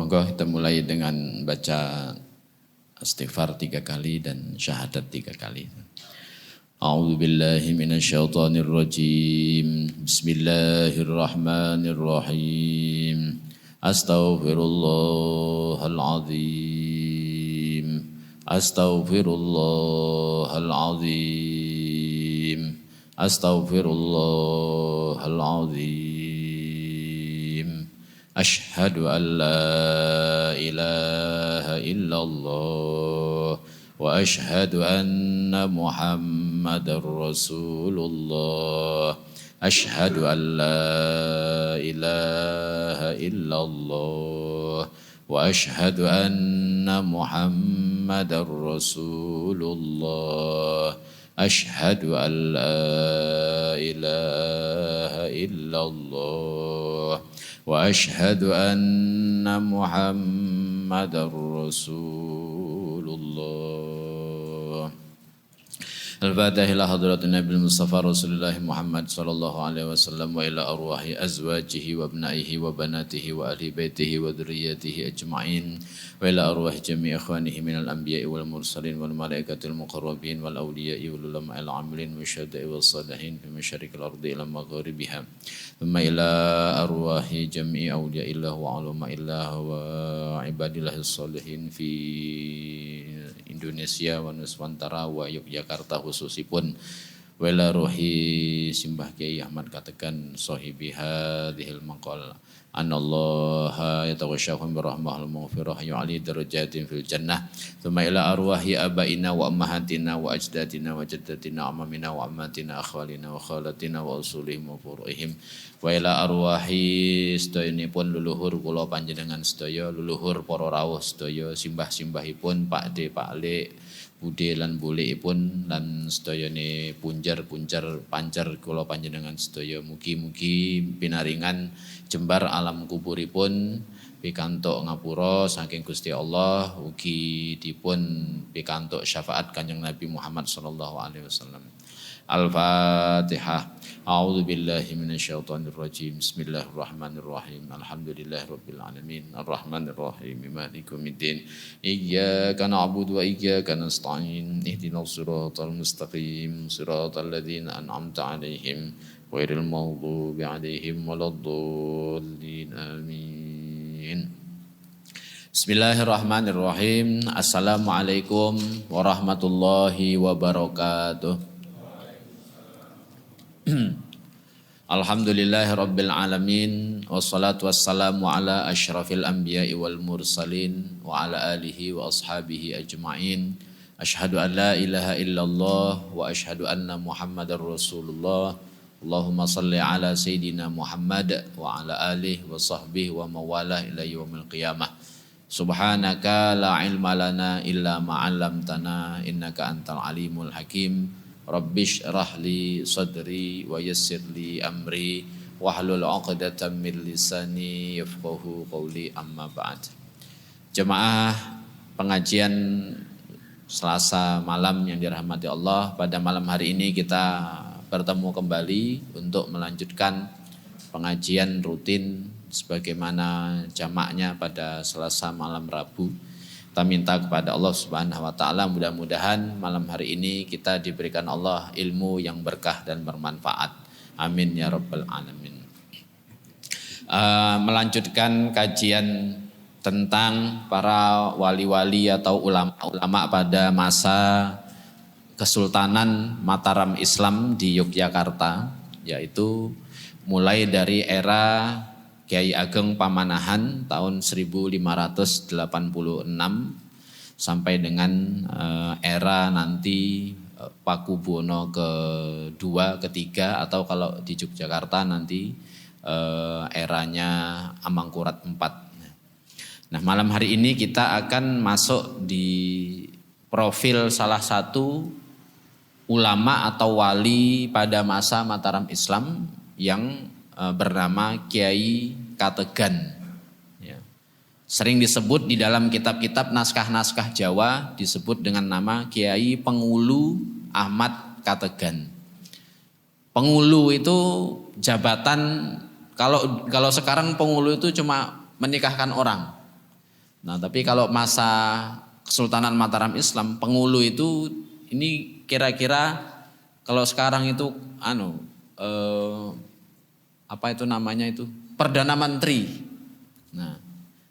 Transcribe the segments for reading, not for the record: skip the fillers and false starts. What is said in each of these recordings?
Monggo kita mulai dengan baca istighfar 3 kali dan syahadat 3 kali. A'udzu billahi minasyaitonir rajim. Bismillahirrahmanirrahim. Astaghfirullahal azim. Astaghfirullahal azim. Astaghfirullahal azim. Asyhadu an la ilaha illallah wa asyhadu anna Muhammadar Rasulullah. Asyhadu an la ilaha illallah wa asyhadu anna Muhammadar Rasulullah. Asyhadu an la ilaha illallah wa asyhadu anna Muhammadar Rasulullah. Al-Fatihah ila hadratin Nabi Mustafa Rasulullah Muhammad sallallahu alaihi wasallam wa ila arwahi azwajihi wa abnaihi wa banatihi wa ahli baitihi wa dzurriyyatihi ajma'in wa ila arwahi jami' ikhwanihi minal anbiya'i wal mursalin wal malaikatil muqarrabin wal awliya'i wal ulama'il 'amilin wa syuhada'i was salihin fi masyariqil ardi ila magharibiha thumma ila arwahi jami' awliya'illah wa ulama'illah wa ibadillahis sholihin fi Indonesia wa Nusantara wa Yogyakarta khususipun wala ruhi simbah Kiai Ahmad Kategan sahibi hadhil maqal anallaha yatawasyahum birahmahil maghfirah yu'ali darajatin fil jannah thumma ila arwahi abaina wa ummahatina wa ajdatina wa jaddatina amamina wa ammatina akhwalina wa khalatina wa usulihim wa furu'ihim wa ila arwahi sedayanipun luluhur kula panjenengan sedaya luluhur para rawuh sedaya simbah-simbahipun Pak D Pak Le Bude lan bulikipun lan sedayane punjar pancar kula panjenengan sedaya mugi-mugi pinaringan jembar alam kuburipun pikantuk ngapura saking Gusti Allah ugi dipun pikantuk syafaat Kanjeng Nabi Muhammad sallallahu alaihi wasallam. Al-Fatihah. A'udzu billahi minasyaitonir rajim. Bismillahirrahmanirrahim. Alhamdulillahirabbil alamin. Arrahmanir rahim. Maliki yaumiddin. Iyyaka na'budu wa iyyaka nasta'in. Ihdinas siratal mustaqim. Siratal ladzina an'amta 'alaihim ghairil maghdubi 'alaihim waladdallin. Amin. Bismillahirrahmanirrahim. Assalamualaikum warahmatullahi wabarakatuh. Alhamdulillahirabbil alamin wassalatu wassalamu ala asyrafil anbiya'i wal mursalin wa ala alihi wa ashabihi ajma'in. Asyhadu an la ilaha illallah wa asyhadu anna Muhammadar Rasulullah. Allahumma salli ala sayyidina Muhammad wa ala alihi wa sahbihi wa mawalah ila yaumil qiyamah. Subhanaka la ilma lana illa ma 'allamtana innaka antal alimul hakim. Rabbish rahli sadri wa yassirli amri wahlul 'uqdatam min lisani yafqahu qawli amma ba'd. Jemaah pengajian Selasa malam yang dirahmati Allah, pada malam hari ini kita bertemu kembali untuk melanjutkan pengajian rutin sebagaimana jamaknya pada Selasa malam Rabu. Kita minta kepada Allah Subhanahu wa taala mudah-mudahan malam hari ini kita diberikan Allah ilmu yang berkah dan bermanfaat. Amin ya rabbal alamin. Melanjutkan kajian tentang para wali-wali atau ulama-ulama pada masa Kesultanan Mataram Islam di Yogyakarta, yaitu mulai dari era Kiai Ageng Pamanahan tahun 1586 sampai dengan era nanti Pakubuwono kedua, ketiga, atau kalau di Yogyakarta nanti eranya Amangkurat IV. Nah, malam hari ini kita akan masuk di profil salah satu ulama atau wali pada masa Mataram Islam yang bernama Kiai Kategan. Ya. Sering disebut di dalam kitab-kitab naskah-naskah Jawa disebut dengan nama Kiai Pengulu Ahmad Kategan. Pengulu itu jabatan, kalau sekarang pengulu itu cuma menikahkan orang. Nah, tapi kalau masa Kesultanan Mataram Islam, Pengulu itu ini kira-kira kalau sekarang itu apa itu namanya itu? Perdana Menteri. Nah,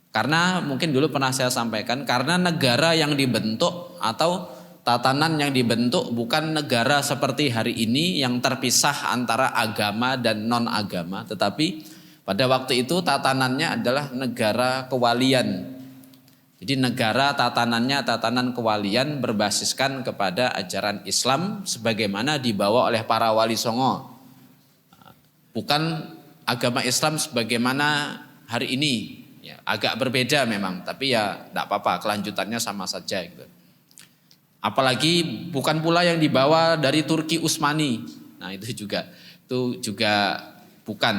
karena mungkin dulu pernah saya sampaikan, karena negara yang dibentuk atau tatanan yang dibentuk bukan negara seperti hari ini yang terpisah antara agama dan non-agama, tetapi pada waktu itu tatanannya adalah negara kewalian. Jadi negara tatanannya tatanan kewalian berbasiskan kepada ajaran Islam sebagaimana dibawa oleh para wali songo. Bukan agama Islam sebagaimana hari ini. Ya, agak berbeda memang, tapi ya tidak apa-apa, kelanjutannya sama saja gitu. Apalagi bukan pula yang dibawa dari Turki Utsmani. Nah, itu juga bukan.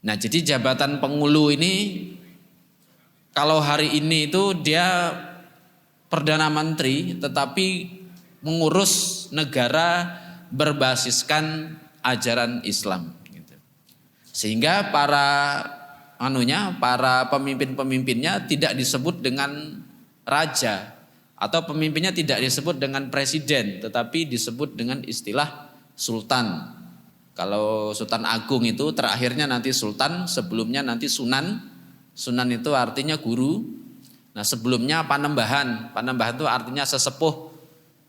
Nah, jadi jabatan Pengulu ini kalau hari ini itu dia Perdana Menteri tetapi mengurus negara berbasiskan ajaran Islam gitu. Sehingga para pemimpin-pemimpinnya tidak disebut dengan raja atau pemimpinnya tidak disebut dengan presiden, tetapi disebut dengan istilah sultan. Kalau Sultan Agung itu terakhirnya nanti sultan, sebelumnya nanti sunan. Sunan itu artinya guru. Nah, sebelumnya panembahan. Panembahan itu artinya sesepuh.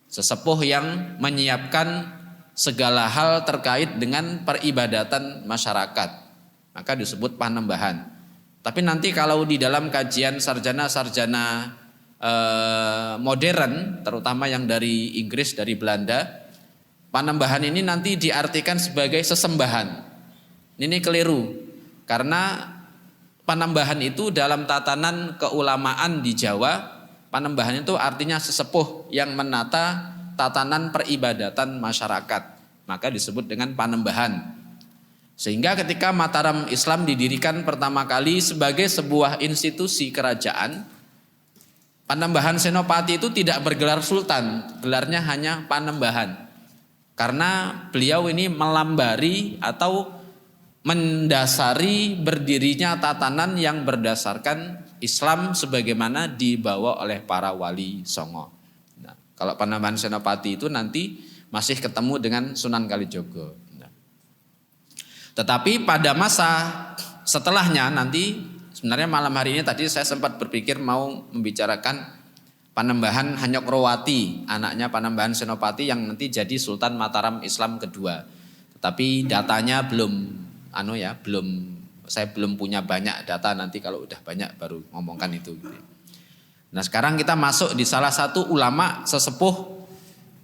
Sesepuh yang menyiapkan segala hal terkait dengan peribadatan masyarakat. Maka disebut panembahan. Tapi nanti kalau di dalam kajian sarjana-sarjana modern, terutama yang dari Inggris, dari Belanda, panembahan ini nanti diartikan sebagai sesembahan. Ini keliru. Karena panembahan itu dalam tatanan keulamaan di Jawa, panembahan itu artinya sesepuh yang menata tatanan peribadatan masyarakat. Maka disebut dengan panembahan. Sehingga ketika Mataram Islam didirikan pertama kali sebagai sebuah institusi kerajaan, Panembahan Senopati itu tidak bergelar sultan, gelarnya hanya panembahan. Karena beliau ini melambari atau mendasari berdirinya tatanan yang berdasarkan Islam sebagaimana dibawa oleh para wali songo. Nah, kalau Panembahan Senopati itu nanti masih ketemu dengan Sunan Kalijogo. Nah, tetapi pada masa setelahnya nanti, sebenarnya malam hari ini tadi saya sempat berpikir mau membicarakan Panembahan Hanyokroowati, anaknya Panembahan Senopati yang nanti jadi Sultan Mataram Islam kedua. Tetapi datanya saya belum punya banyak data, nanti kalau udah banyak baru ngomongkan itu. Nah, sekarang kita masuk di salah satu ulama sesepuh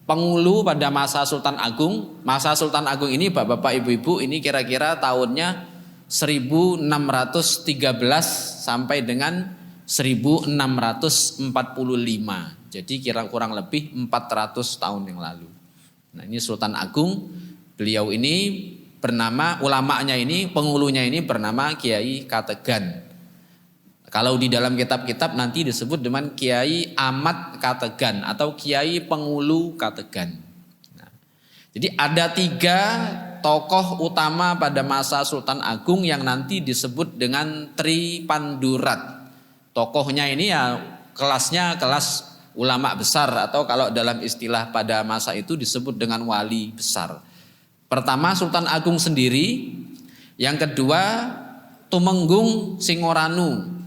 Pengulu pada masa Sultan Agung. Masa Sultan Agung ini Bapak-bapak Ibu-ibu ini kira-kira tahunnya 1613 sampai dengan 1645. Jadi kurang lebih 400 tahun yang lalu. Nah, ini Sultan Agung, beliau ini bernama, ulamanya ini, pengulunya ini bernama Kiai Kategan. Kalau di dalam kitab-kitab nanti disebut dengan Kiai Ahmad Kategan atau Kiai Pengulu Kategan. Nah, jadi ada 3 tokoh utama pada masa Sultan Agung yang nanti disebut dengan Tri Pandurat. Tokohnya ini ya kelasnya kelas ulama besar atau kalau dalam istilah pada masa itu disebut dengan wali besar. Pertama Sultan Agung sendiri, yang kedua Tumenggung Singoranu.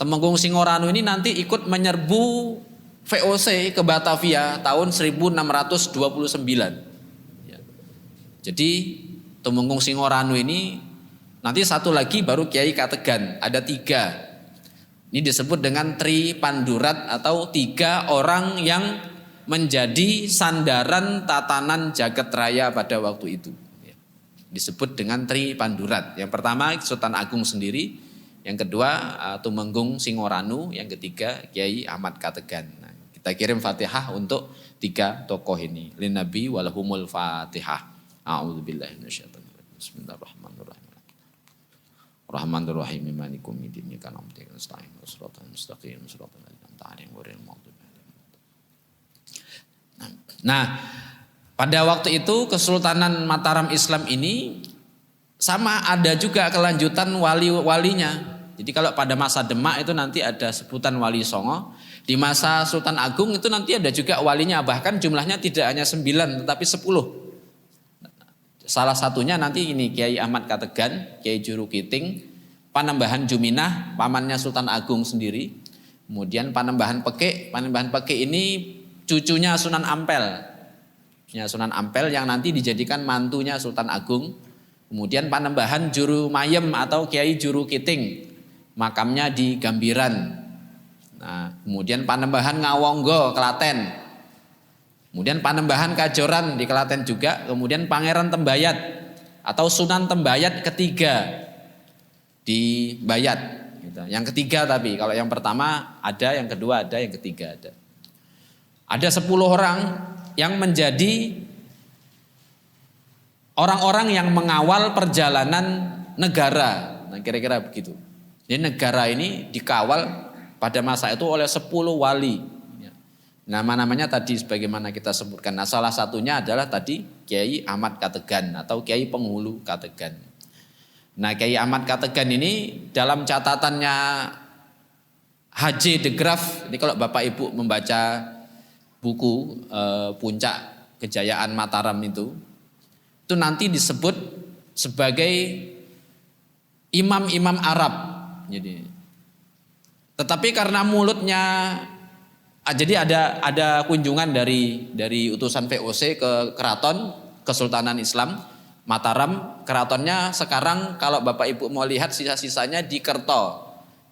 Tumenggung Singoranu ini nanti ikut menyerbu VOC ke Batavia tahun 1629. Jadi Tumenggung Singoranu ini nanti satu lagi baru Kiai Kategan, ada 3. Ini disebut dengan Tri Pandurat atau 3 orang yang menjadi sandaran tatanan jagat raya pada waktu itu. Disebut dengan Tri Pandurat. Yang pertama Sultan Agung sendiri, yang kedua Tumenggung Singoranu, yang ketiga Kiai Ahmad Kategan. Nah, kita kirim Fatihah untuk 3 tokoh ini. Lin Nabi walahumul Fatihah. A'udzubillahi minasyaitonirrajim. Bismillahirrahmanirrahim. Rahmanir-Rahim Malikum Yaumiddin Iyyaka na'budu wa iyyaka nasta'in Shiratal mustaqim Shiratal ladzina an'amta 'alaihim ghairil maghdubi 'alaihim. Nah, pada waktu itu Kesultanan Mataram Islam ini sama ada juga kelanjutan wali-walinya. Jadi kalau pada masa Demak itu nanti ada sebutan Wali Songo. Di masa Sultan Agung itu nanti ada juga walinya, bahkan jumlahnya tidak hanya 9 tetapi 10. Salah satunya nanti ini Kiai Ahmad Kategan, Kiai Juru Kiting, Panembahan Juminah, pamannya Sultan Agung sendiri. Kemudian Panembahan Pekik ini cucunya Sunan Ampel. Cucunya Sunan Ampel yang nanti dijadikan mantunya Sultan Agung. Kemudian Panembahan Juru Mayem atau Kiai Juru Kiting, makamnya di Gambiran. Nah, kemudian Panembahan Ngawonggo, Klaten. Kemudian Panembahan Kajoran di Klaten juga. Kemudian Pangeran Tembayat atau Sunan Tembayat ketiga di Bayat. Gitu. Yang ketiga tapi kalau yang pertama ada, yang kedua ada, yang ketiga ada. Ada 10 orang yang menjadi orang-orang yang mengawal perjalanan negara. Nah, kira-kira begitu. Jadi negara ini dikawal pada masa itu oleh 10 wali. Nama-namanya tadi sebagaimana kita sebutkan. Nah, salah satunya adalah tadi Kiai Ahmad Kategan atau Kiai Penghulu Kategan. Nah, Kiai Ahmad Kategan ini dalam catatannya H.J. de Graaf, ini kalau Bapak Ibu membaca buku Puncak Kejayaan Mataram itu nanti disebut sebagai imam-imam Arab. Tetapi karena mulutnya, jadi ada kunjungan dari utusan VOC ke keraton Kesultanan Islam Mataram. Keratonnya sekarang kalau Bapak Ibu mau lihat sisa-sisanya di Kerto,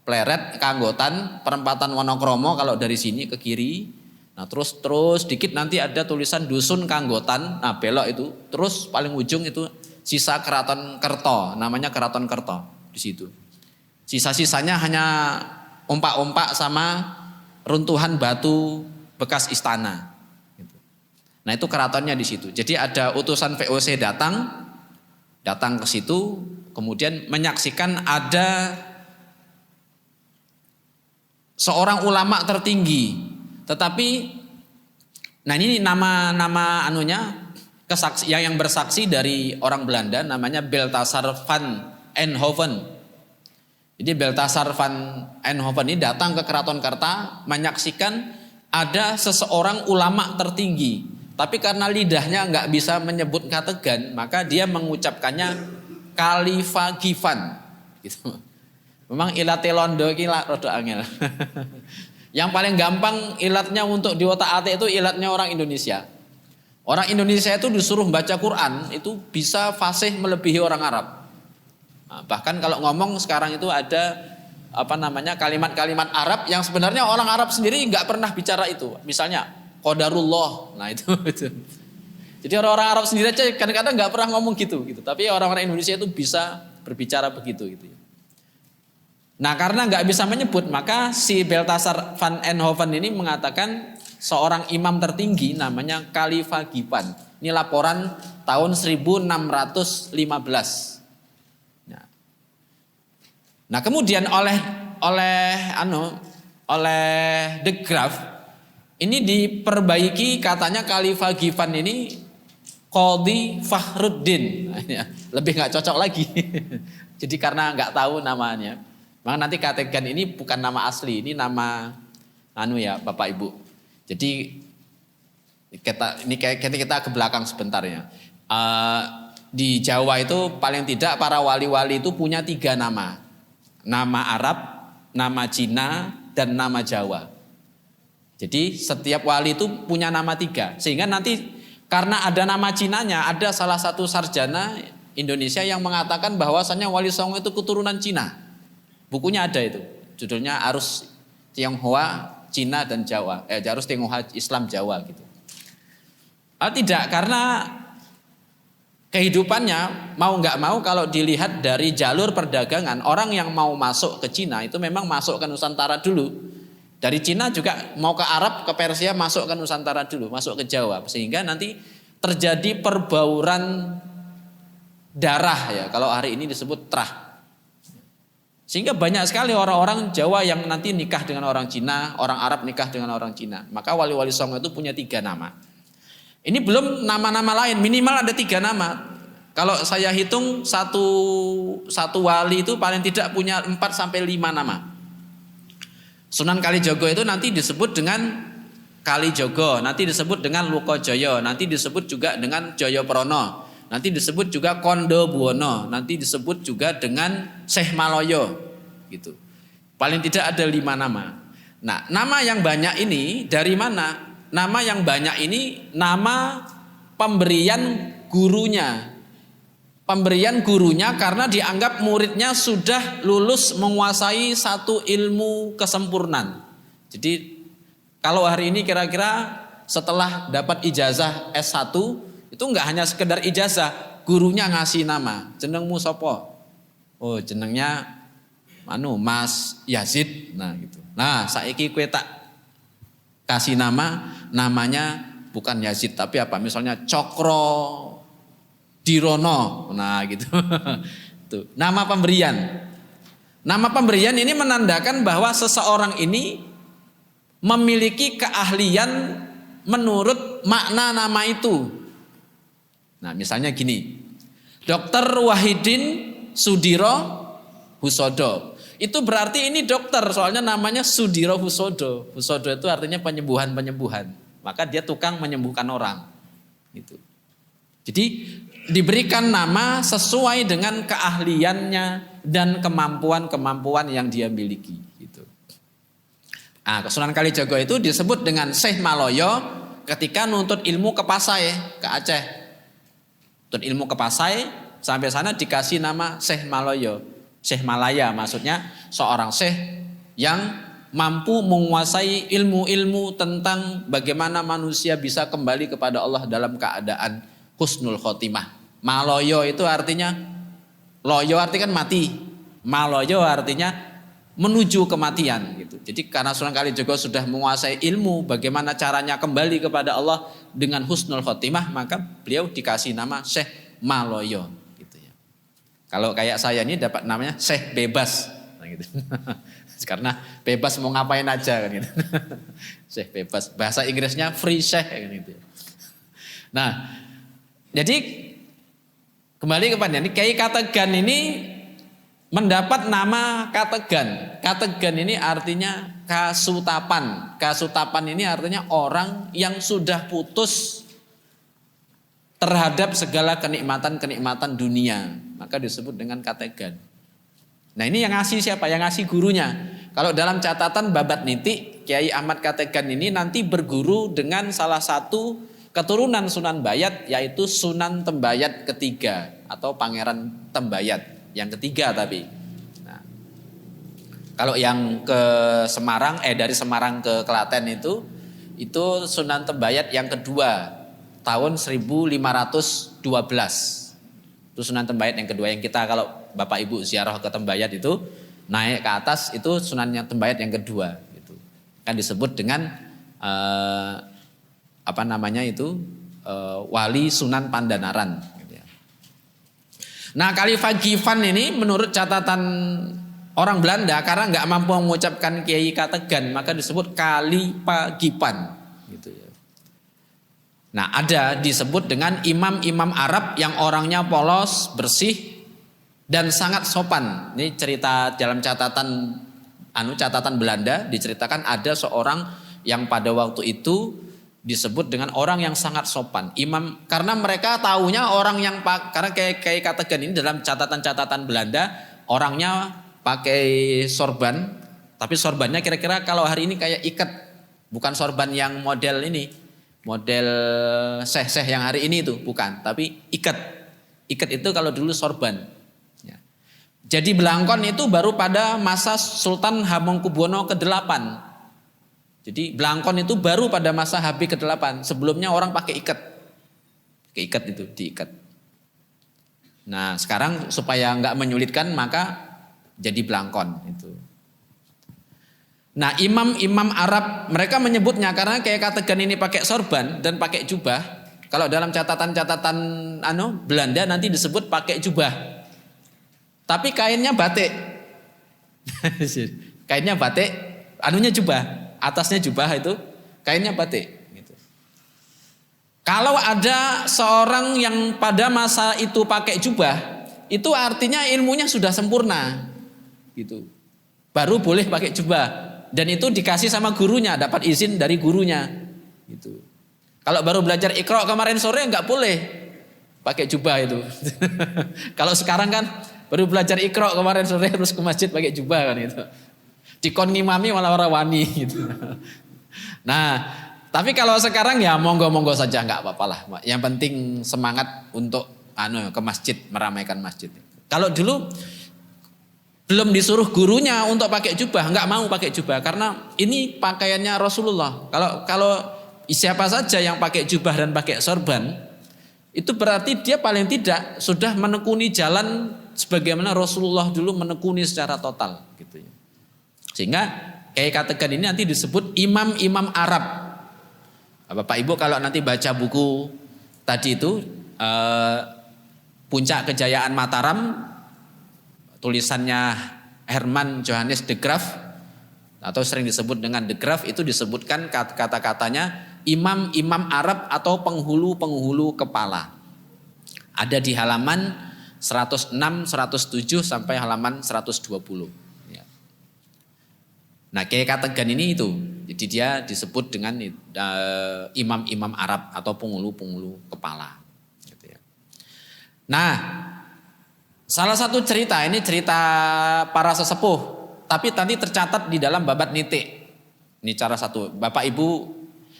Pleret, Kanggotan, perempatan Wonokromo kalau dari sini ke kiri. Nah terus dikit nanti ada tulisan Dusun Kanggotan. Nah belok itu, terus paling ujung itu sisa Keraton Kerto, namanya Keraton Kerto di situ. Sisa-sisanya hanya ompak-ompak sama runtuhan batu bekas istana. Nah itu keratonnya di situ. Jadi ada utusan VOC datang ke situ, kemudian menyaksikan ada seorang ulama tertinggi. Tetapi, nah ini nama anunya kesaksi yang bersaksi dari orang Belanda, namanya Balthasar van Enhoven. Jadi Balthasar van Enhoven ini datang ke Keraton Kerta menyaksikan ada seseorang ulama tertinggi. Tapi karena lidahnya nggak bisa menyebut Kategan, maka dia mengucapkannya Kalifagivan. Gitu. Memang ilatnya londo ini rada angel. Yang paling gampang ilatnya untuk diotak-atik itu ilatnya orang Indonesia. Orang Indonesia itu disuruh baca Quran itu bisa fasih melebihi orang Arab. Nah, bahkan kalau ngomong sekarang itu ada kalimat-kalimat Arab yang sebenarnya orang Arab sendiri nggak pernah bicara itu. Misalnya qadarullah. Nah itu. Jadi orang-orang Arab sendiri aja kadang-kadang nggak pernah ngomong gitu. Tapi orang-orang Indonesia itu bisa berbicara begitu gitu. Nah karena nggak bisa menyebut, maka si Balthasar van Enhoven ini mengatakan seorang imam tertinggi namanya Kalifagivan. Ini laporan tahun 1615. Nah kemudian oleh de Graaf ini diperbaiki, katanya Kalifagivan ini Qadhi Fahruddin. Lebih nggak cocok lagi. Jadi karena nggak tahu namanya, maka nanti Kategan ini bukan nama asli, ini nama Bapak Ibu. Jadi kita ke belakang sebentar ya. Di Jawa itu paling tidak para wali-wali itu punya 3 nama. Nama Arab, nama Cina, dan nama Jawa. Jadi setiap wali itu punya nama 3. Sehingga nanti karena ada nama Cinanya, ada salah satu sarjana Indonesia yang mengatakan bahwasannya Wali Songo itu keturunan Cina. Bukunya ada itu. Judulnya Arus Tionghoa, Cina dan Jawa. Arus Tionghoa Islam Jawa gitu. Tidak, karena kehidupannya mau nggak mau kalau dilihat dari jalur perdagangan, orang yang mau masuk ke Cina itu memang masuk ke Nusantara dulu. Dari Cina juga mau ke Arab, ke Persia, masuk ke Nusantara dulu, masuk ke Jawa. Sehingga nanti terjadi perbauran darah ya, kalau hari ini disebut trah. Sehingga banyak sekali orang-orang Jawa yang nanti nikah dengan orang Cina, orang Arab nikah dengan orang Cina. Maka wali-wali Songo itu punya 3 nama. Ini belum nama-nama lain, minimal ada 3 nama. Kalau saya hitung satu wali itu paling tidak punya 4 sampai 5 nama. Sunan Kalijogo itu nanti disebut dengan Kalijogo, nanti disebut dengan Lukojoyo, nanti disebut juga dengan Joyoprono, nanti disebut juga Kondo Buwono, nanti disebut juga dengan Syekh Maloyo gitu. Paling tidak ada 5 nama. Nah, nama yang banyak ini dari mana? Nama yang banyak ini nama pemberian gurunya. Pemberian gurunya karena dianggap muridnya sudah lulus menguasai satu ilmu kesempurnaan. Jadi kalau hari ini kira-kira setelah dapat ijazah S1 itu enggak hanya sekedar ijazah, gurunya ngasih nama. Jenengmu sopo? Oh, jenengnya Mas Yazid. Nah gitu. Nah, saiki kowe tak kasih namanya bukan Yazid tapi apa? Misalnya Cokro Dirono, nah gitu. Tuh, nama pemberian. Nama pemberian ini menandakan bahwa seseorang ini memiliki keahlian menurut makna nama itu. Nah, misalnya gini. Dr. Wahidin Sudiro Husodo. Itu berarti ini dokter, soalnya namanya Sudiro Husodo. Husodo itu artinya penyembuhan-penyembuhan. Maka dia tukang menyembuhkan orang. Gitu. Jadi diberikan nama sesuai dengan keahliannya dan kemampuan-kemampuan yang dia miliki gitu. Nah, Sunan Kalijogo itu disebut dengan Syekh Maloyo ketika nuntut ilmu ke Pasai, ke Aceh. Nuntut ilmu ke Pasai, sampai sana dikasih nama Syekh Maloyo. Syekh Malaya maksudnya seorang syekh yang mampu menguasai ilmu-ilmu tentang bagaimana manusia bisa kembali kepada Allah dalam keadaan husnul khotimah. Maloyo itu artinya, loyo artinya kan mati, maloyo artinya menuju kematian gitu. Jadi karena Sunan Kalijogo sudah menguasai ilmu bagaimana caranya kembali kepada Allah dengan husnul khotimah, maka beliau dikasih nama Syekh Maloyo gitu ya. Kalau kayak saya ini dapat namanya Syekh Bebas gitu. Karena bebas mau ngapain aja kan gitu. Syekh bebas, bahasa Inggrisnya free Syekh gitu. Nah, jadi kembali kepada ini, Kiai Kategan ini mendapat nama Kategan. Kategan ini artinya kasutapan. Kasutapan ini artinya orang yang sudah putus terhadap segala kenikmatan-kenikmatan dunia. Maka disebut dengan Kategan. Nah, ini yang ngasih siapa? Yang ngasih gurunya. Kalau dalam catatan Babat Niti, Kiai Ahmad Kategan ini nanti berguru dengan salah satu keturunan Sunan Bayat, yaitu Sunan Tembayat ketiga atau Pangeran Tembayat yang ketiga tapi. Nah, kalau yang ke Semarang, dari Semarang ke Klaten itu Sunan Tembayat yang kedua tahun 1512. Itu Sunan Tembayat yang kedua, yang kita kalau Bapak Ibu ziarah ke Tembayat itu naik ke atas itu Sunannya Tembayat yang kedua. Itu kan disebut dengan wali Sunan Pandanaran. Nah, Khalifah Gifan ini menurut catatan orang Belanda karena nggak mampu mengucapkan Kiai Kategan maka disebut Khalifah Gifan. Gitu ya. Nah, ada disebut dengan imam-imam Arab yang orangnya polos, bersih dan sangat sopan. Ini cerita dalam catatan Belanda diceritakan ada seorang yang pada waktu itu disebut dengan orang yang sangat sopan. Imam, karena mereka taunya orang yang karena kayak Kategan ini dalam catatan-catatan Belanda orangnya pakai sorban, tapi sorbannya kira-kira kalau hari ini kayak ikat, bukan sorban yang model ini, model syekh-syekh yang hari ini itu bukan, tapi ikat. Ikat itu kalau dulu sorban. Ya. Jadi belangkon itu baru pada masa Sultan Hamengkubuwono ke-8. Jadi belangkon itu baru pada masa HB ke-8. Sebelumnya orang pakai ikat. Pakai ikat itu, diikat. Nah, sekarang supaya enggak menyulitkan maka jadi belangkon itu. Nah, imam-imam Arab mereka menyebutnya karena kayak Kategan ini pakai sorban dan pakai jubah. Kalau dalam catatan-catatan Belanda nanti disebut pakai jubah. Tapi kainnya batik. Kainnya batik, jubah. Atasnya jubah itu kainnya batik gitu. Kalau ada seorang yang pada masa itu pakai jubah, itu artinya ilmunya sudah sempurna, gitu. Baru boleh pakai jubah, dan itu dikasih sama gurunya, dapat izin dari gurunya, gitu. Kalau baru belajar Iqra kemarin sore nggak boleh pakai jubah itu. Kalau sekarang kan baru belajar Iqra kemarin sore terus ke masjid pakai jubah kan itu. Dikon ngimami malah ora wani gitu. Nah, tapi kalau sekarang ya monggo-monggo saja nggak apa-apa lah. Yang penting semangat untuk ke masjid, meramaikan masjid. Kalau dulu belum disuruh gurunya untuk pakai jubah, nggak mau pakai jubah karena ini pakaiannya Rasulullah. Kalau siapa saja yang pakai jubah dan pakai sorban, itu berarti dia paling tidak sudah menekuni jalan sebagaimana Rasulullah dulu menekuni secara total, gitu ya. Sehingga Kiai Kategan ini nanti disebut imam-imam Arab. Bapak Ibu kalau nanti baca buku tadi itu Puncak Kejayaan Mataram, tulisannya Herman Johannes de Graaf atau sering disebut dengan de Graaf, itu disebutkan kata-katanya imam-imam Arab atau penghulu-penghulu kepala. Ada di halaman 106, 107 sampai halaman 120. Ya. Nah, Kiai Kategan ini itu, jadi dia disebut dengan imam-imam Arab atau penghulu-penghulu kepala. Gitu ya. Nah, salah satu cerita, ini cerita para sesepuh, tapi tadi tercatat di dalam babat nitik. Ini cara satu, Bapak Ibu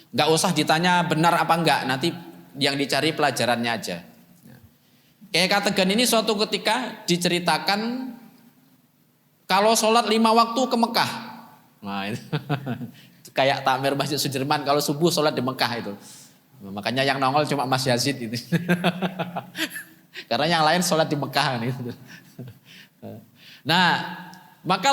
nggak usah ditanya benar apa enggak, nanti yang dicari pelajarannya aja. Kiai Kategan ini suatu ketika diceritakan kalau sholat 5 waktu ke Mekah. Nah, itu kayak takmir Masjid Sudirman kalau subuh sholat di Mekah itu. Makanya yang nongol cuma Mas Yazid itu. Karena yang lain sholat di Mekah gitu. Nah, maka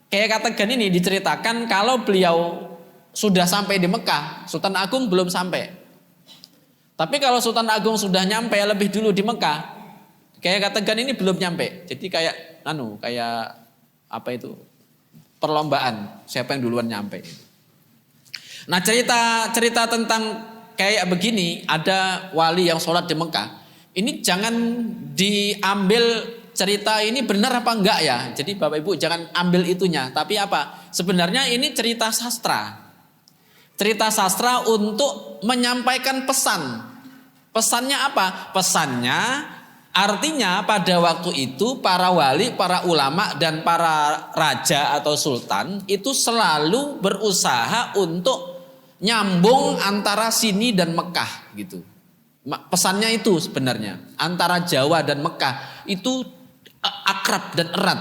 Kiai Kategan ini diceritakan kalau beliau sudah sampai di Mekah, Sultan Agung belum sampai. Tapi kalau Sultan Agung sudah nyampe lebih dulu di Mekah, Kiai Kategan ini belum nyampe. Jadi kayak apa itu? Perlombaan, siapa yang duluan nyampe. Nah, cerita tentang kayak begini, ada wali yang sholat di Mekah. Ini jangan diambil cerita ini benar apa enggak ya. Jadi Bapak Ibu jangan ambil itunya. Tapi apa? Sebenarnya ini cerita sastra. Cerita sastra untuk menyampaikan pesan. Pesannya apa? Pesannya artinya pada waktu itu para wali, para ulama dan para raja atau sultan itu selalu berusaha untuk nyambung antara sini dan Mekah gitu. Pesannya itu sebenarnya antara Jawa dan Mekah itu akrab dan erat.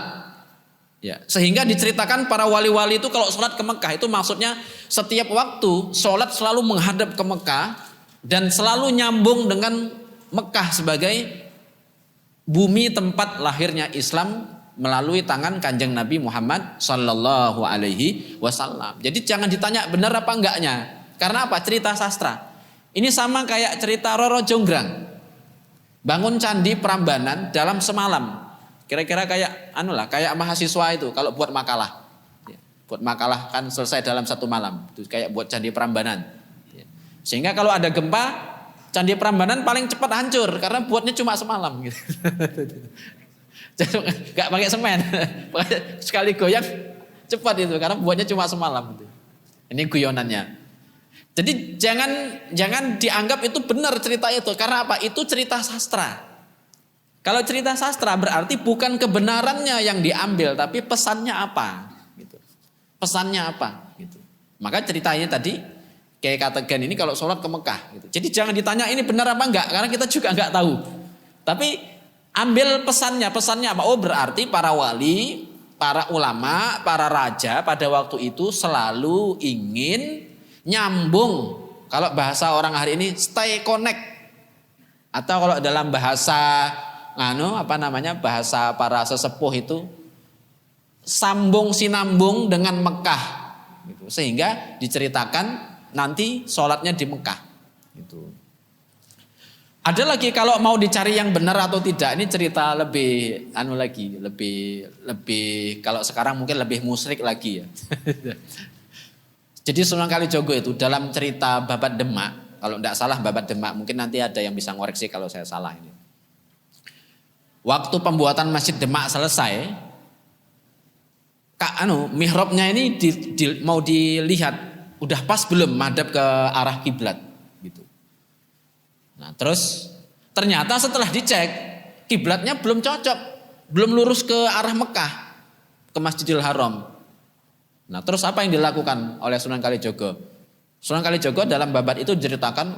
Ya, sehingga diceritakan para wali-wali itu kalau sholat ke Mekah itu maksudnya setiap waktu sholat selalu menghadap ke Mekah dan selalu nyambung dengan Mekah sebagai bumi tempat lahirnya Islam melalui tangan Kanjeng Nabi Muhammad Sallallahu Alaihi Wasallam. Jadi jangan ditanya benar apa enggaknya. Karena apa? Cerita sastra. Ini sama kayak cerita Roro Jonggrang. Bangun candi Prambanan dalam semalam. Kira-kira kayak kayak mahasiswa itu kalau buat makalah. Ya, buat makalah kan selesai dalam 1 malam. Itu kayak buat candi Prambanan. Ya. Sehingga kalau ada gempa, candi Prambanan paling cepat hancur karena buatnya cuma semalam gitu. Gak pakai semen. Sekali goyang cepat itu karena buatnya cuma semalam gitu. Ini guyonannya. Jadi jangan dianggap itu benar cerita itu karena apa? Itu cerita sastra. Kalau cerita sastra berarti bukan kebenarannya yang diambil, tapi pesannya apa? Gitu. Pesannya apa? Gitu. Maka ceritanya tadi Kiai Kategan ini kalau sholat ke Mekah. Gitu. Jadi jangan ditanya ini benar apa enggak, karena kita juga enggak tahu. Tapi ambil pesannya. Pesannya apa? Oh berarti para wali, para ulama, para raja pada waktu itu selalu ingin nyambung. Kalau bahasa orang hari ini stay connect. Atau kalau dalam bahasa bahasa para sesepuh itu sambung sinambung dengan Mekah gitu. Sehingga diceritakan nanti sholatnya di Mekah gitu. Ada lagi kalau mau dicari yang benar atau tidak, ini cerita lebih lebih kalau sekarang mungkin lebih musyrik lagi ya. Jadi Sunan Kalijogo itu dalam cerita Babat Demak Kalau tidak salah Babat Demak, mungkin nanti ada yang bisa ngoreksi kalau saya salah ini. Waktu pembuatan Masjid Demak selesai, mihrabnya ini mau dilihat udah pas belum madhab ke arah kiblat gitu. Nah, terus ternyata setelah dicek kiblatnya belum cocok, belum lurus ke arah Mekah, ke Masjidil Haram. Nah, terus apa yang dilakukan oleh Sunan Kalijaga? Sunan Kalijaga dalam babat itu diceritakan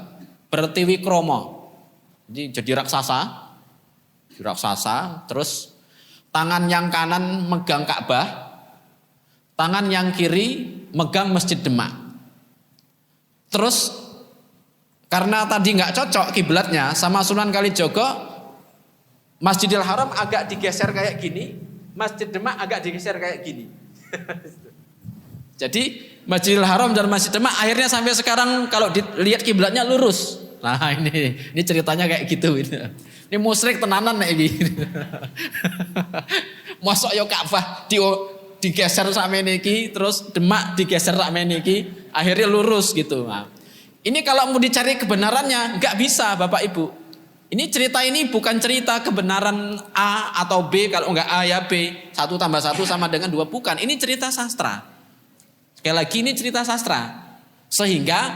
bertiwi kromo. Jadi raksasa, terus tangan yang kanan megang Ka'bah, tangan yang kiri megang Masjid Demak. Terus karena tadi nggak cocok kiblatnya sama Sunan Kalijaga, Masjidil Haram agak digeser kayak gini, Masjid Demak agak digeser kayak gini. Jadi Masjidil Haram dan Masjid Demak akhirnya sampai sekarang kalau dilihat kiblatnya lurus. Nah ini ceritanya kayak gitu. Ini musyrik tenanan kayak gini. Mosok yo Ka'bah digeser sama niki, terus Demak digeser sama niki, akhirnya lurus gitu. Nah, ini kalau mau dicari kebenarannya nggak bisa Bapak Ibu. Ini cerita ini bukan cerita kebenaran A atau B, kalau nggak A ya B, 1 + 1 sama dengan 2, bukan. Ini cerita sastra. Sekali lagi ini cerita sastra. Sehingga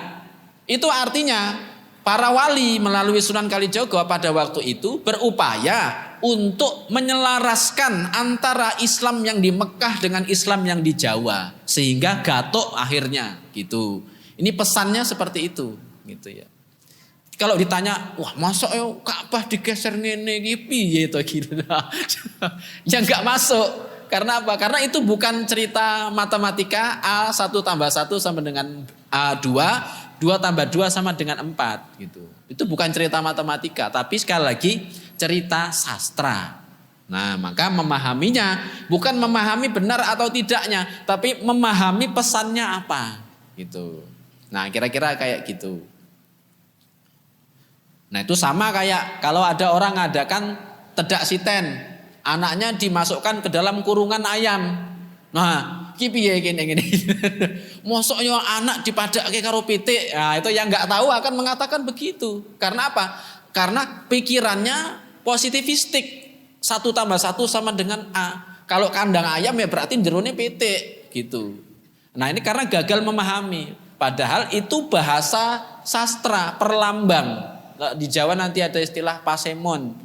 itu artinya para wali melalui Sunan Kalijaga pada waktu itu berupaya untuk menyelaraskan antara Islam yang di Mekah dengan Islam yang di Jawa. Sehingga gatok akhirnya gitu. Ini pesannya seperti itu gitu ya. Kalau ditanya, wah masuk yo Ka'bah digeser ngene iki piye to gitu. Ya enggak masuk. Karena apa? Karena itu bukan cerita matematika A 1 + 1 sama dengan A2, 2 + 2 sama dengan 4 gitu. Itu bukan cerita matematika, tapi sekali lagi cerita sastra. Nah, maka memahaminya bukan memahami benar atau tidaknya, tapi memahami pesannya apa gitu. Nah, kira-kira kayak gitu. Nah, itu sama kayak kalau ada orang ngadakan tedak siten, anaknya dimasukkan ke dalam kurungan ayam. Nah, ki piye ngene. Mosok yo anak dipadake karo pitik. Nah, itu yang enggak tahu akan mengatakan begitu. Karena apa? Karena pikirannya positivistik. 1 + 1 sama dengan A. Kalau kandang ayam ya berarti jerone pitik gitu. Nah, ini karena gagal memahami. Padahal itu bahasa sastra, perlambang. Di Jawa nanti ada istilah pasemon.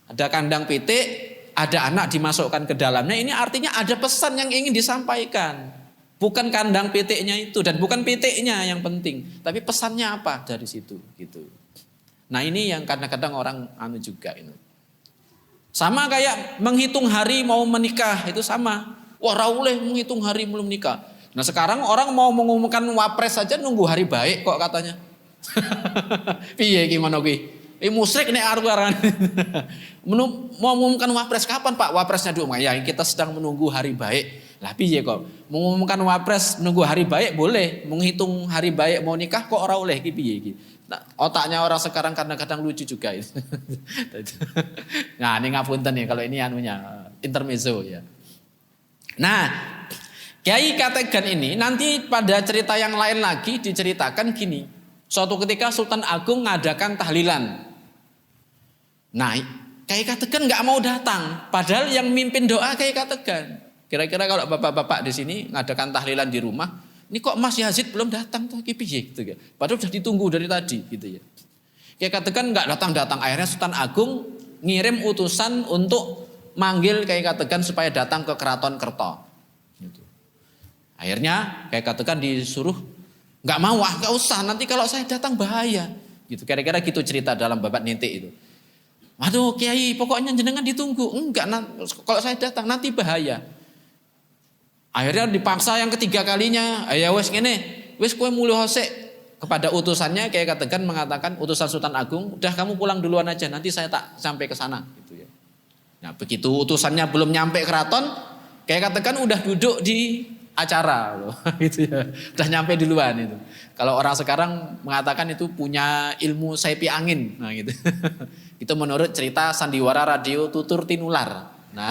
Ada kandang pitik, ada anak dimasukkan ke dalamnya. Ini artinya ada pesan yang ingin disampaikan. Bukan kandang pitiknya itu dan bukan pitiknya yang penting, tapi pesannya apa dari situ gitu. Nah, ini yang kadang-kadang orang juga ini. Sama kayak menghitung hari mau menikah, itu sama. Wah, ra oleh menghitung hari belum nikah. Nah, sekarang orang mau mengumumkan wapres saja nunggu hari baik kok katanya. Piye gimana ki? Musyrik nek arep-arepan. Mau mengumumkan wapres kapan Pak? Wapresnya dulu. Ya kita sedang menunggu hari baik. Lah piye kok? Mengumumkan wapres menunggu hari baik boleh, menghitung hari baik mau nikah kok ora oleh ki piye ki? Nah, otaknya orang sekarang kadang-kadang lucu juga. Nah, ini ngapunten nih kalau ini anunya intermezzo ya. Nah, Kiai Kategan ini nanti pada cerita yang lain lagi diceritakan gini. Suatu ketika Sultan Agung ngadakan tahlilan. Nah, Kiai Kategan nggak mau datang. Padahal yang mimpin doa Kiai Kategan. Kira-kira kalau bapak-bapak di sini ngadakan tahlilan di rumah, ini kok Mas Yazid belum datang tuh piye gitu ya. Padahal sudah ditunggu dari tadi gitu ya. Kiai Kategan nggak datang-datang. Akhirnya Sultan Agung ngirim utusan untuk manggil Kiai Kategan supaya datang ke Keraton Kerto. Gitu. Akhirnya Kiai Kategan disuruh nggak mau, nggak usah. Nanti kalau saya datang bahaya. Gitu. Kira-kira gitu cerita dalam babat nintik itu. Waduh Kiai, pokoknya jenengan ditunggu. Enggak, kalau saya datang nanti bahaya. Akhirnya dipaksa yang ketiga kalinya. Ya wes ngene, wes kowe mulih hosek. Kepada utusannya Kiai Kategan mengatakan, utusan Sultan Agung, udah kamu pulang duluan aja, nanti saya tak sampai ke sana. Gitu ya. Nah begitu utusannya belum nyampe keraton, Kiai Kategan udah duduk di acara loh, gitu ya. Udah nyampe duluan itu. Kalau orang sekarang mengatakan itu punya ilmu saipi angin, nah gitu. Itu menurut cerita sandiwara radio tutur tinular. Nah,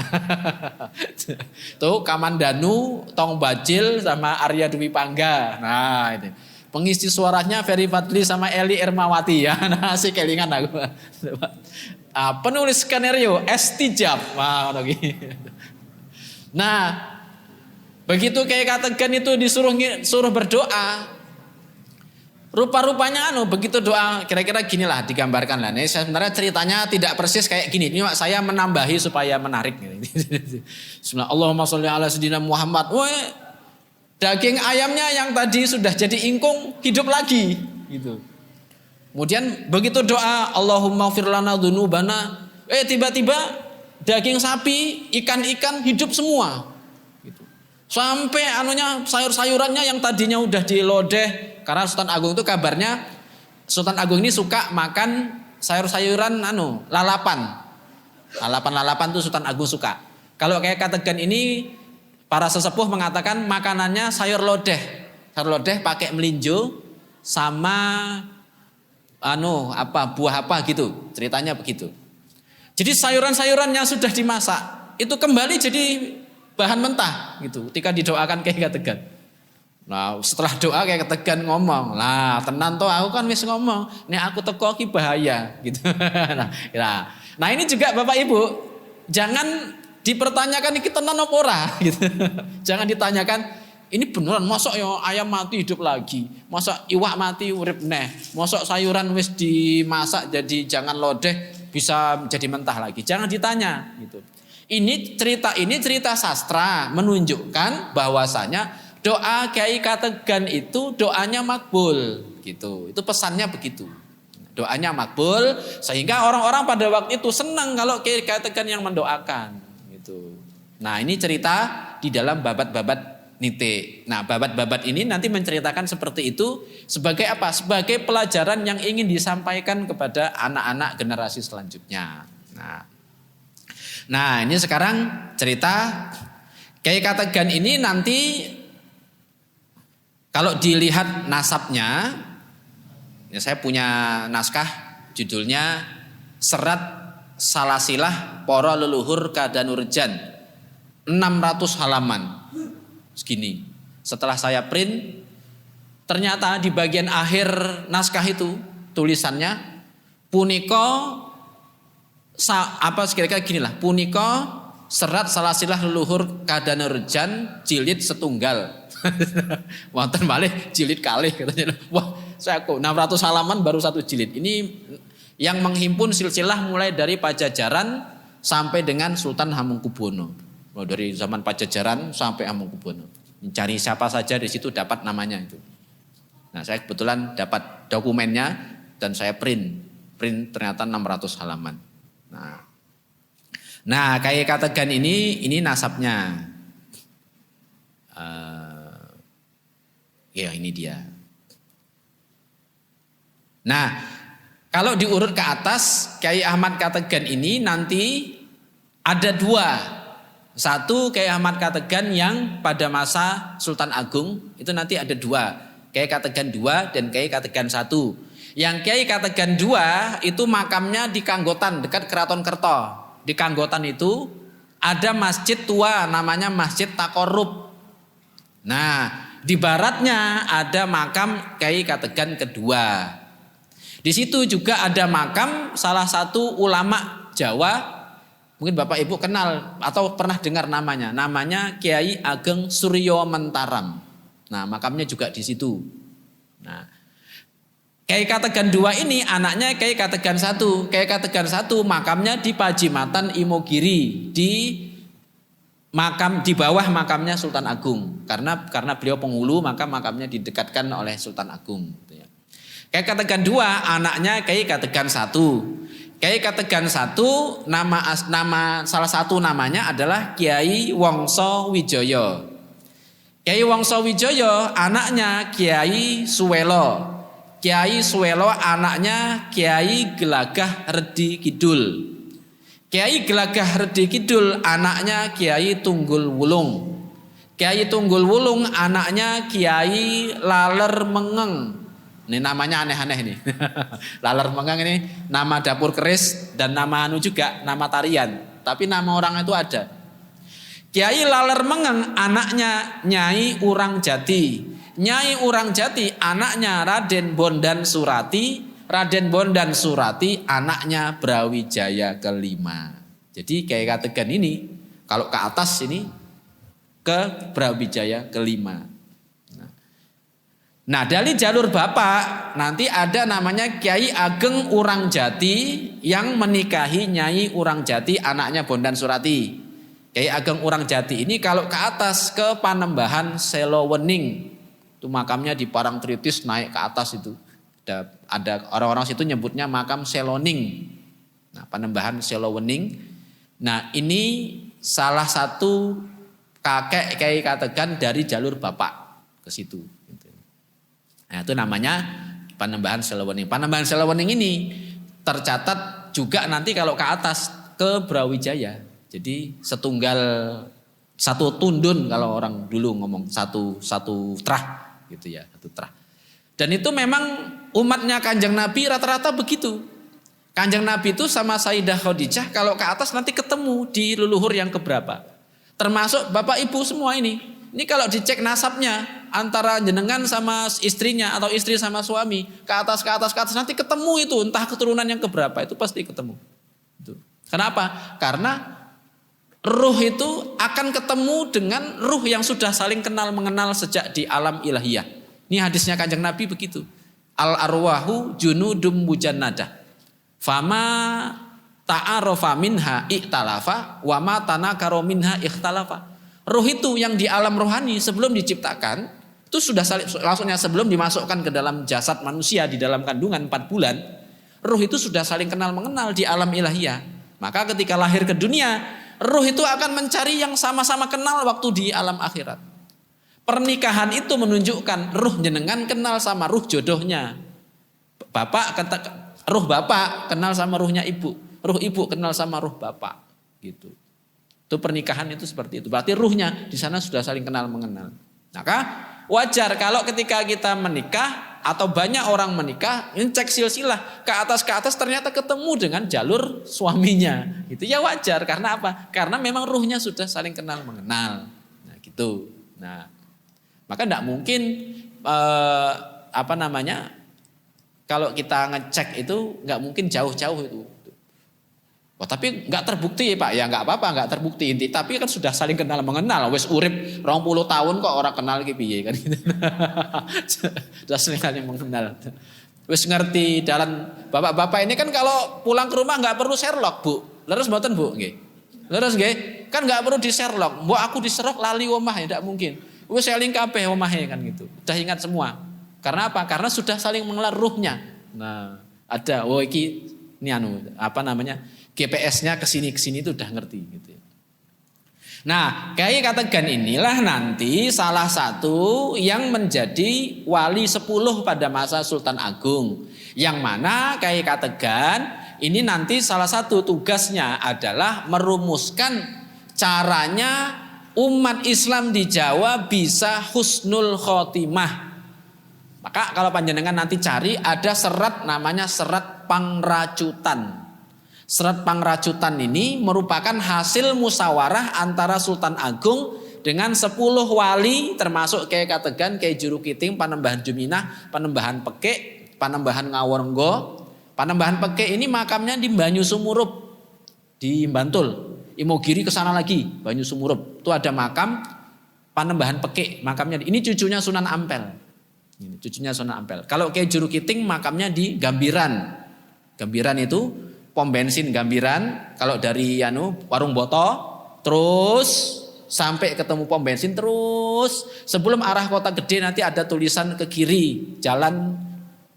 tuh Kamandanu, Tong Bajil sama Arya Dwi Pangga. Nah, itu. Pengisi suaranya Ferry Fadli sama Eli Ermawati ya. Nah, si kelingan aku. Penulis skenario Estijab. Nah, begitu kayak katakan itu suruh berdoa. Rupa-rupanya begitu doa kira-kira ginilah digambarkan lah. Ini sebenarnya ceritanya tidak persis kayak gini. Ini saya menambahi supaya menarik. Bismillah, Allahumma sholli ala sayyidina Muhammad. Daging ayamnya yang tadi sudah jadi ingkung hidup lagi. Gitu. Kemudian begitu doa Allahumma ighfir lana dzunubana. Tiba-tiba daging sapi, ikan-ikan hidup semua. Gitu. Sampai sayur-sayurannya yang tadinya udah dilodeh. Karena Sultan Agung itu kabarnya Sultan Agung ini suka makan sayur-sayuran lalapan. Lalapan itu Sultan Agung suka. Kalau kayak katakan ini para sesepuh mengatakan makanannya sayur lodeh. Sayur lodeh pakai melinjo sama buah apa gitu. Ceritanya begitu. Jadi sayuran-sayuran yang sudah dimasak itu kembali jadi bahan mentah gitu. Ketika didoakan kayak katakan. Nah, setelah doa kayak ketegan ngomong, lah tenan toh aku kan wis ngomong, nek aku teko ki bahaya gitu. Nah ini juga Bapak Ibu, jangan dipertanyakan iki tenan apa ora gitu. Jangan ditanyakan ini beneran mosok ya ayam mati hidup lagi, mosok iwak mati urip neh, mosok sayuran wis dimasak jadi jangan lodeh bisa jadi mentah lagi. Jangan ditanya gitu. Ini cerita sastra menunjukkan bahwasanya doa Kiai Kategan itu doanya makbul gitu. Itu pesannya begitu. Doanya makbul sehingga orang-orang pada waktu itu senang kalau Kiai Kategan yang mendoakan gitu. Nah, ini cerita di dalam babat-babat nite. Nah, babat-babat ini nanti menceritakan seperti itu sebagai apa? Sebagai pelajaran yang ingin disampaikan kepada anak-anak generasi selanjutnya. Nah, ini sekarang cerita Kiai Kategan ini nanti kalau dilihat nasabnya, ya saya punya naskah judulnya Serat Salasilah Para Leluhur Kadanurjan 600 halaman. Segini. Setelah saya print, ternyata di bagian akhir naskah itu tulisannya punika kira-kira ginilah, punika Serat Salasilah Leluhur Kadanurjan jilid setunggal. Wonten malih jilid kalih katanya. Wah, saya kok 600 halaman baru satu jilid. Ini yang menghimpun silsilah mulai dari Pajajaran sampai dengan Sultan Hamengkubuwono. Dari zaman Pajajaran sampai Hamengkubuwono. Mencari siapa saja di situ dapat namanya itu. Nah, saya kebetulan dapat dokumennya dan saya print ternyata 600 halaman. Nah, Kiai Kategan ini nasabnya. Ya ini dia. Nah, kalau diurut ke atas Kiai Ahmad Kategan ini nanti ada dua. Satu Kiai Ahmad Kategan yang pada masa Sultan Agung itu nanti ada dua. Kiai Kategan 2 dan Kiai Kategan 1. Yang Kiai Kategan 2 itu makamnya di Kanggotan dekat Keraton Kerto. Di Kanggotan itu ada masjid tua namanya Masjid Takorub. Nah, di baratnya ada makam Kiai Kategan kedua. Di situ juga ada makam salah satu ulama Jawa. Mungkin Bapak Ibu kenal atau pernah dengar namanya. Namanya Kiai Ageng Suryo Mentaram. Nah, makamnya juga di situ. Nah, Kiai Kategan 2 ini anaknya Kiai Kategan 1. Kiai Kategan 1 makamnya di Pajimatan Imogiri di bawah makamnya Sultan Agung. Karena beliau penghulu maka makamnya didekatkan oleh Sultan Agung. Kiai Kategan 2 anaknya Kiai Kategan 1. Kiai Kategan 1 nama salah satu namanya adalah Kiai Wongso Wijoyo. Kiai Wongso Wijoyo anaknya Kiai Suwelo. Kiai Suwelo anaknya Kiai Gelagah Redi Kidul. Kiai Gelagah Redi Kidul anaknya Kiai Tunggul Wulung. Kiai Tunggul Wulung anaknya Kiai Laler Mengeng. Ini namanya aneh-aneh ini. Laler Mengeng ini nama dapur keris dan nama juga nama tarian. Tapi nama orang itu ada. Kiai Laler Mengeng anaknya Nyai Urang Jati. Nyai Urang Jati anaknya Raden Bondan Surati, Raden Bondan Surati anaknya Brawijaya kelima. Jadi Kyai Kategan ini kalau ke atas ini ke Brawijaya kelima. Nah dari jalur bapak nanti ada namanya Kyai Ageng Urang Jati yang menikahi Nyai Urang Jati anaknya Bondan Surati. Kyai Ageng Urang Jati ini kalau ke atas ke Panembahan Selowening, itu makamnya di Parangtritis naik ke atas itu. Ada orang-orang situ nyebutnya makam Seloning. Nah Panembahan Selowening. Nah ini salah satu kakek Kyai Kategan dari jalur bapak ke situ. Nah itu namanya Panembahan Selowening. Panembahan Selowening ini tercatat juga nanti kalau ke atas ke Brawijaya. Jadi satu tundun kalau orang dulu ngomong satu trah gitu ya, satu trah. Dan itu memang umatnya Kanjeng Nabi rata-rata begitu. Kanjeng Nabi itu sama Sayyidah Khadijah kalau ke atas nanti ketemu di leluhur yang keberapa. Termasuk bapak ibu semua ini. Ini kalau dicek nasabnya antara jenengan sama istrinya atau istri sama suami ke atas nanti ketemu itu entah keturunan yang keberapa itu pasti ketemu. Itu. Kenapa? Karena ruh itu akan ketemu dengan ruh yang sudah saling kenal mengenal sejak di alam ilahiyah. Ini hadisnya Kanjeng Nabi begitu. Al arwahu junudum mujannadah. Fama ta'arofa minha ikhtalafa wa ma tanakaro minha ikhtalafa. Ruh itu yang di alam rohani sebelum diciptakan itu sudah langsungnya sebelum dimasukkan ke dalam jasad manusia di dalam kandungan 4 bulan, ruh itu sudah saling kenal mengenal di alam ilahiyah. Maka ketika lahir ke dunia, ruh itu akan mencari yang sama-sama kenal waktu di alam akhirat. Pernikahan itu menunjukkan ruh jenengan kenal sama ruh jodohnya. Ruh bapak kenal sama ruhnya ibu, ruh ibu kenal sama ruh bapak, gitu. Itu pernikahan itu seperti itu. Berarti ruhnya di sana sudah saling kenal mengenal. Maka wajar kalau ketika kita menikah atau banyak orang menikah, cek silsilah ke atas ternyata ketemu dengan jalur suaminya. Itu ya wajar karena apa? Karena memang ruhnya sudah saling kenal mengenal. Nah, gitu. Nah, maka tidak mungkin kalau kita ngecek itu nggak mungkin jauh-jauh itu. Oh, tapi nggak terbukti Pak, ya nggak apa-apa nggak terbukti inti. Tapi kan sudah saling kenal mengenal. Wes urip 20 tahun kok orang kenal ki piye kan gitu. Sudah saling mengenal. Wes ngerti jalan bapak-bapak ini kan kalau pulang ke rumah nggak perlu Sherlock Bu. Leres mboten Bu nggih. Leres nggih. Kan nggak perlu di Sherlock. Mbok aku di Sherlock lali omah ya tidak mungkin. Wes saling kabeh omahe kan gitu. Udah ingat semua. Karena apa? Karena sudah saling mengenal ruhnya. Nah, ada ini GPS-nya kesini itu udah ngerti gitu. Nah, Kyai Kategan inilah nanti salah satu yang menjadi wali 10 pada masa Sultan Agung. Yang mana Kyai Kategan ini nanti salah satu tugasnya adalah merumuskan caranya umat Islam di Jawa bisa husnul khotimah. Maka kalau panjenengan nanti cari ada serat namanya serat Pangracutan. Serat Pangracutan ini merupakan hasil musyawarah antara Sultan Agung dengan 10 wali termasuk Kyai Kategan, Kyai Jurukiting, Panembahan Juminah, Panembahan Pekik, Panembahan Ngaworenggo. Panembahan Pekik ini makamnya di Banyu Sumurup di Bantul. Imogiri ke sana lagi, Banyu Sumurup. Itu ada makam Panembahan Pekik, makamnya ini cucunya Sunan Ampel. Ini cucunya Sunan Ampel. Kalau Kyai Jurukiting makamnya di Gambiran. Gambiran itu pom bensin Gambiran, kalau dari Warung Boto terus sampai ketemu pom bensin terus sebelum arah Kota Gede nanti ada tulisan ke kiri Jalan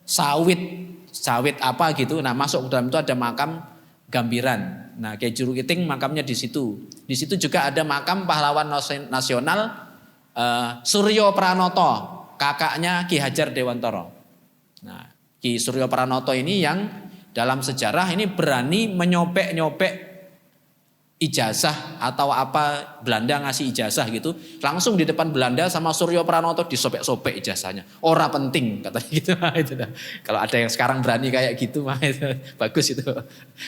sawit apa gitu. Nah, masuk ke dalam itu ada makam Gambiran. Nah, Kyai Jurukiting makamnya di situ. Di situ juga ada makam pahlawan nasional Suryo Pranoto, kakaknya Ki Hajar Dewantara. Nah, Ki Suryo Pranoto ini yang dalam sejarah ini berani menyopek-nyopek ijazah atau apa, Belanda ngasih ijazah gitu, langsung di depan Belanda sama Suryo Pranoto disobek-sobek ijazahnya. Ora penting katanya gitu. Itu dah. Kalau ada yang sekarang berani kayak gitu mah itu bagus itu.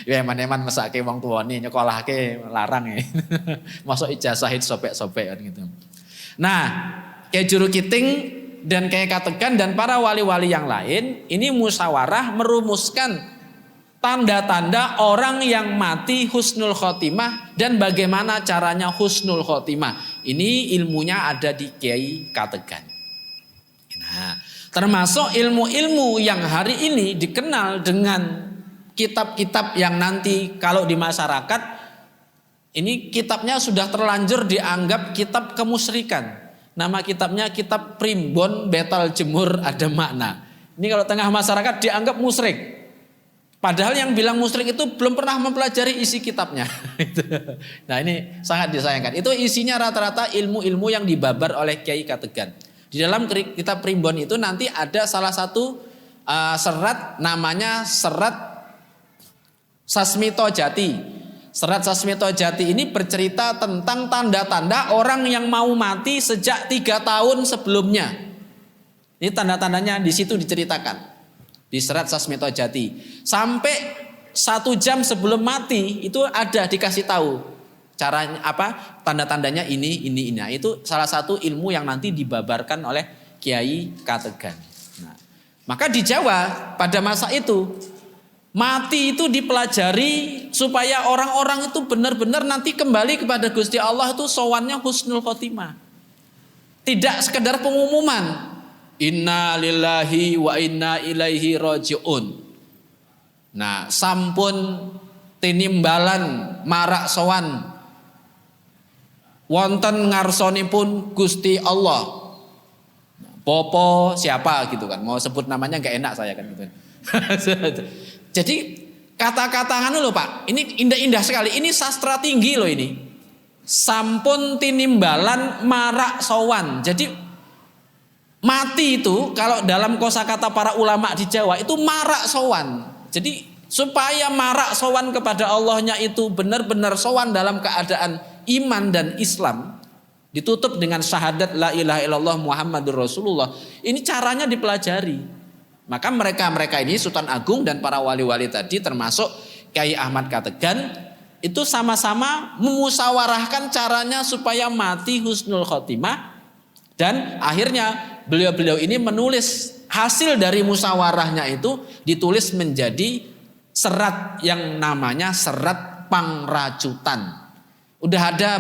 Ya eman-eman mesake wong tuane nyekolahke larang ya. Masuk ijazah itu sobek-sobek kan gitu. Nah, Kyai Jurukiting dan Kyai Kategan dan para wali-wali yang lain ini musyawarah merumuskan tanda-tanda orang yang mati husnul khotimah dan bagaimana caranya husnul khotimah. Ini ilmunya ada di Kyai Kategan. Nah, termasuk ilmu-ilmu yang hari ini dikenal dengan kitab-kitab yang nanti kalau di masyarakat ini kitabnya sudah terlanjur dianggap kitab kemusyrikan. Nama kitabnya kitab Primbon Betal Jemur Ada Makna. Ini kalau tengah masyarakat dianggap musyrik. Padahal yang bilang musyrik itu belum pernah mempelajari isi kitabnya. Nah ini sangat disayangkan. Itu isinya rata-rata ilmu-ilmu yang dibabar oleh Kyai Kategan. Di dalam kitab Primbon itu nanti ada salah satu serat namanya serat Sasmito Jati. Serat Sasmito Jati ini bercerita tentang tanda-tanda orang yang mau mati sejak 3 tahun sebelumnya. Ini tanda-tandanya di situ diceritakan di Serat Sasmito Jati. Sampai 1 jam sebelum mati itu ada dikasih tahu caranya apa, tanda-tandanya ini. Nah, itu salah satu ilmu yang nanti dibabarkan oleh Kyai Kategan. Nah, maka di Jawa pada masa itu mati itu dipelajari supaya orang-orang itu benar-benar nanti kembali kepada Gusti Allah itu sowannya husnul khotimah. Tidak sekedar pengumuman inna lillahi wa inna ilaihi rajiun. Nah, sampun tinimbalan marak sowan wonten ngarsonipun Gusti Allah. Popo siapa gitu kan. Mau sebut namanya gak enak saya kan gitu. Jadi kata-kata anu loh Pak, ini indah-indah sekali. Ini sastra tinggi loh ini. Sampun tinimbalan marak sowan. Jadi mati itu kalau dalam kosakata para ulama di Jawa itu marak sowan. Jadi supaya marak sowan kepada Allahnya itu benar-benar sowan dalam keadaan iman dan Islam, ditutup dengan syahadat la ilaha illallah Muhammadur Rasulullah. Ini caranya dipelajari. Maka mereka ini Sultan Agung dan para wali-wali tadi termasuk Kyai Ahmad Kategan itu sama-sama memusyawarahkan caranya supaya mati husnul khotimah. Dan akhirnya beliau-beliau ini menulis hasil dari musyawarahnya itu ditulis menjadi serat yang namanya serat pangracutan. Udah ada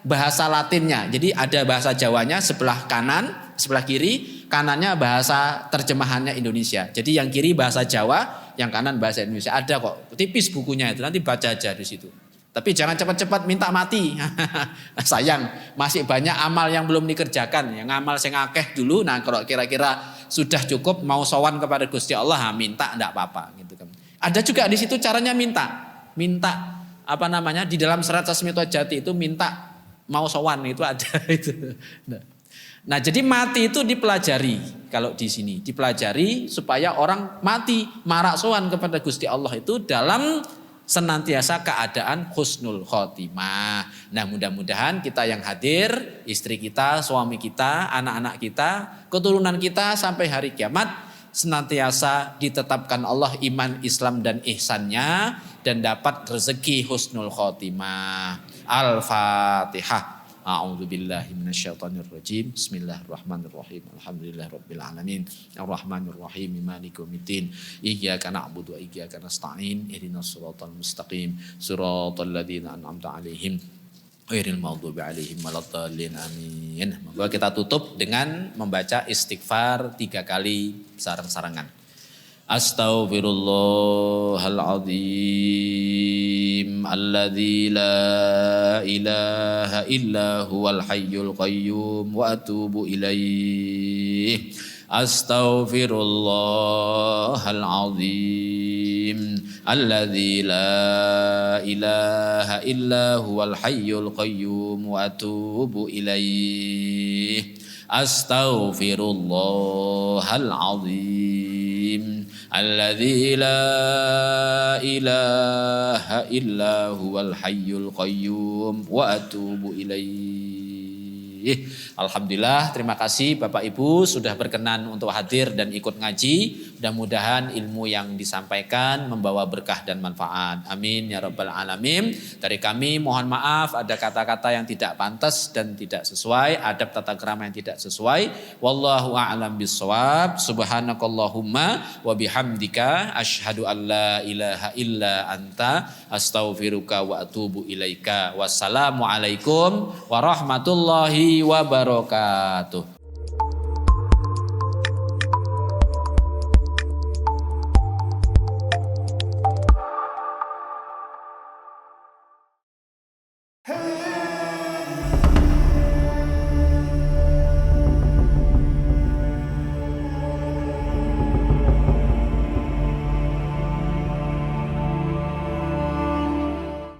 bahasa Latinnya, jadi ada bahasa Jawanya sebelah kanan, sebelah kiri, kanannya bahasa terjemahannya Indonesia. Jadi yang kiri bahasa Jawa, yang kanan bahasa Indonesia. Ada kok, tipis bukunya itu, nanti baca aja di situ. Tapi jangan cepat-cepat minta mati. Sayang, masih banyak amal yang belum dikerjakan. Yang amal sing akeh dulu. Nah, kalau kira-kira sudah cukup mau sowan kepada Gusti Allah, minta enggak apa-apa gitu kan. Ada juga di situ caranya minta apa namanya di dalam Serat Sasmito Jati itu minta mau sowan itu ada itu. Nah, jadi mati itu dipelajari kalau di sini dipelajari supaya orang mati marak sowan kepada Gusti Allah itu dalam senantiasa keadaan husnul khotimah. Nah, mudah-mudahan kita yang hadir, istri kita, suami kita, anak-anak kita, keturunan kita sampai hari kiamat senantiasa ditetapkan Allah iman, Islam dan ihsannya dan dapat rezeki husnul khotimah. Al-Fatihah. A'udzubillahi minasyaitonirrajim. Bismillahirrahmanirrahim. Alhamdulillahirabbil alamin. Arrahmanirrahim. Maliki yaumiddin. Iyyaka na'budu wa iyyaka nasta'in. Ihdinas siratal mustaqim. Siratal ladzina an'amta 'alaihim ghairil maghdubi 'alaihim waladdallin. Amin. Maka kita tutup dengan membaca istighfar 3 kali sareng-sarengan. Astaghfirullahaladzim alladzi la ilaha illa huwal hayyul qayyum wa atubu ilaih. Astaghfirullahaladzim alladzi la ilaha illa huwal hayyul qayyum wa atubu ilaih. Astaghfirullahaladzim alladzi la ilaha illa huwal hayyul qayyum wa atubu ilaih. Alhamdulillah, terima kasih Bapak Ibu sudah berkenan untuk hadir dan ikut ngaji. Mudah-mudahan ilmu yang disampaikan membawa berkah dan manfaat. Amin ya rabbal alamin. Dari kami mohon maaf ada kata-kata yang tidak pantas dan tidak sesuai, adab tata krama yang tidak sesuai. Wallahu a'lam bissawab. Subhanakallahumma wa bihamdika asyhadu an la ilaha illa anta astaghfiruka wa atubu ilaika. Wassalamualaikum warahmatullahi wabarakatuh.